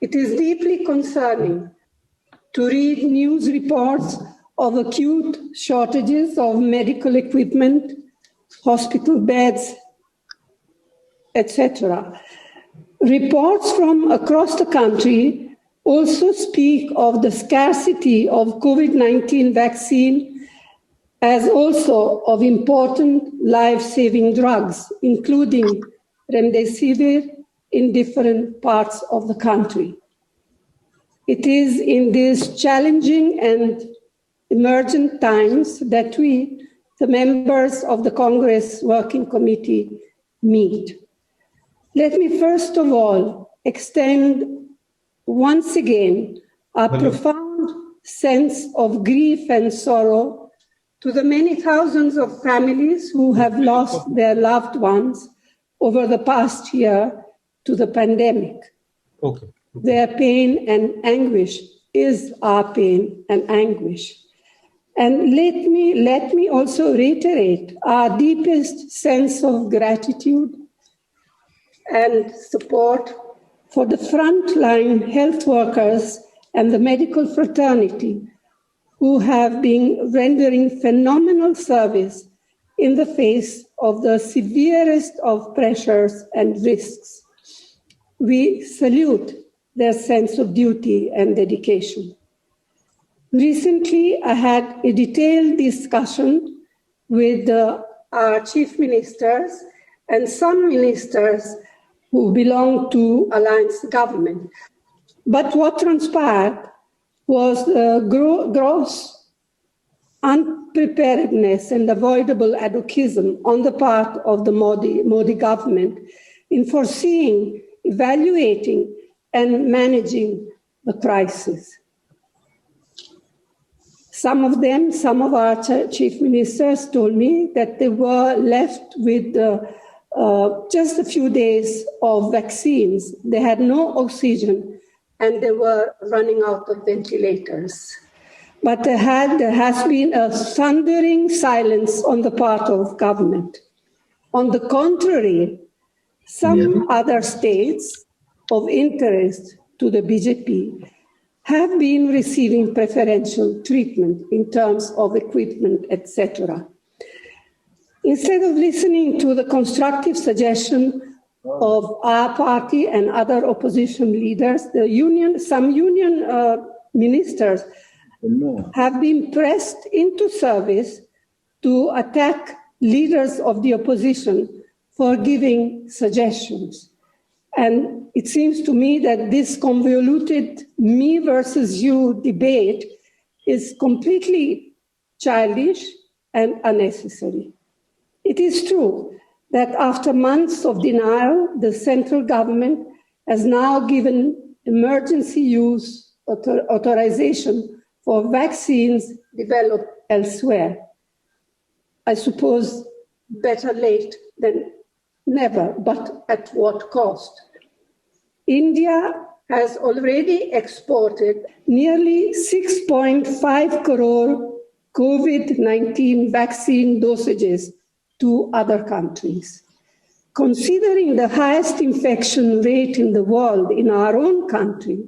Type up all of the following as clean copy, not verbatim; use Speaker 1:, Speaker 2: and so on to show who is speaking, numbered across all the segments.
Speaker 1: It is deeply concerning to read news reports of acute shortages of medical equipment, hospital beds, etc. Reports from across the country also speak of the scarcity of COVID-19 vaccine, as also of important life-saving drugs, including remdesivir, in different parts of the country. It is in these challenging and emergent times that we, the members of the Congress Working Committee, meet. Let me first of all extend once again our profound sense of grief and sorrow to the many thousands of families who have lost their loved ones over the past year to the pandemic.
Speaker 2: Okay.
Speaker 1: Their pain and anguish is our pain and anguish. And let me also reiterate our deepest sense of gratitude and support for the frontline health workers and the medical fraternity who have been rendering phenomenal service in the face of the severest of pressures and risks. We salute their sense of duty and dedication. Recently, I had a detailed discussion with our chief ministers and some ministers who belong to alliance government. But what transpired was gross unpreparedness and avoidable advocism on the part of the Modi government in foreseeing, evaluating, and managing the crisis. Some of our chief ministers told me that they were left with just a few days of vaccines. They had no oxygen and they were running out of ventilators. But there has been a thundering silence on the part of government. On the contrary, some other states of interest to the BJP have been receiving preferential treatment in terms of equipment, etc. Instead of listening to the constructive suggestion of our party and other opposition leaders, some union ministers have been pressed into service to attack leaders of the opposition for giving suggestions. And it seems to me that this convoluted me versus you debate is completely childish and unnecessary. It is true that after months of denial, the central government has now given emergency use authorization for vaccines developed elsewhere. I suppose better late than never, but at what cost? India has already exported nearly 6.5 crore COVID-19 vaccine dosages to other countries. Considering the highest infection rate in the world in our own country,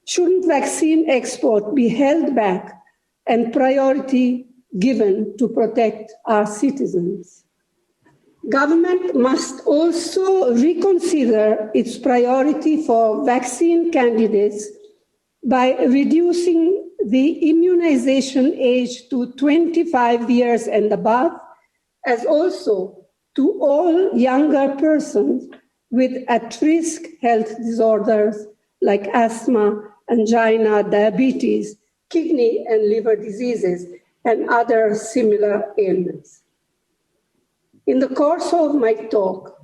Speaker 1: shouldn't vaccine export be held back and priority given to protect our citizens? Government must also reconsider its priority for vaccine candidates by reducing the immunization age to 25 years and above, as also to all younger persons with at-risk health disorders like asthma, angina, diabetes, kidney and liver diseases, and other similar ailments. In the course of my talk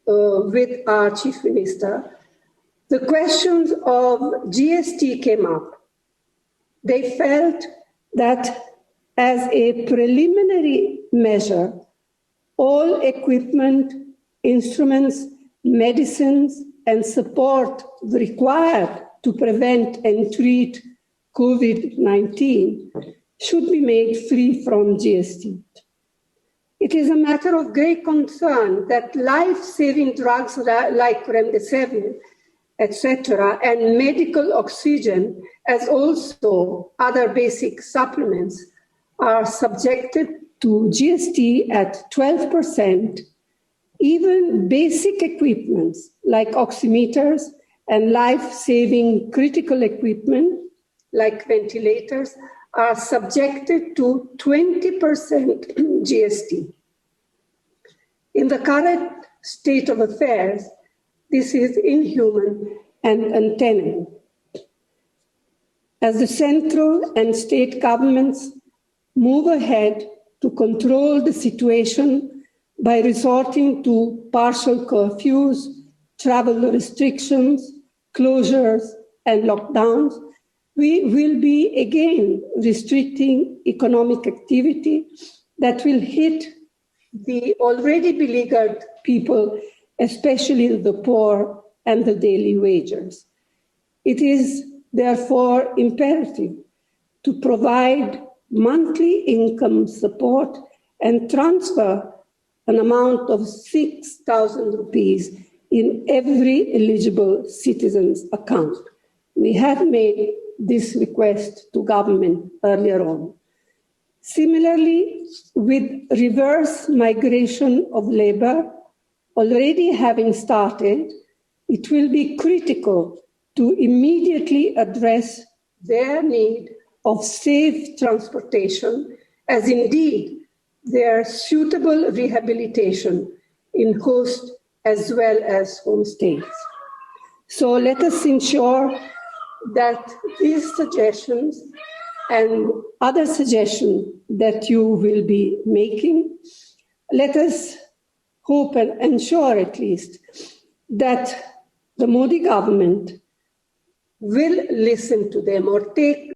Speaker 1: with our chief minister, the questions of GST came up. They felt that as a preliminary measure, all equipment, instruments, medicines, and support required to prevent and treat COVID-19 should be made free from GST. It is a matter of great concern that life-saving drugs like remdesivir etc., and medical oxygen, as also other basic supplements, are subjected to GST at 12%. Even basic equipments like oximeters and life-saving critical equipment like ventilators are subjected to 20% GST. In the current state of affairs, this is inhuman and untenable. As the central and state governments move ahead to control the situation by resorting to partial curfews, travel restrictions, closures, and lockdowns, we will be again restricting economic activity that will hit the already beleaguered people, especially the poor and the daily wagers. It is therefore imperative to provide monthly income support and transfer an amount of 6,000 rupees in every eligible citizen's account. We have made this request to government earlier on. Similarly, with reverse migration of labor already having started, it will be critical to immediately address their need of safe transportation, as indeed their suitable rehabilitation in host as well as home states. So let us ensure that these suggestions and other suggestions that you will be making, let us hope and ensure at least that the Modi government will listen to them or take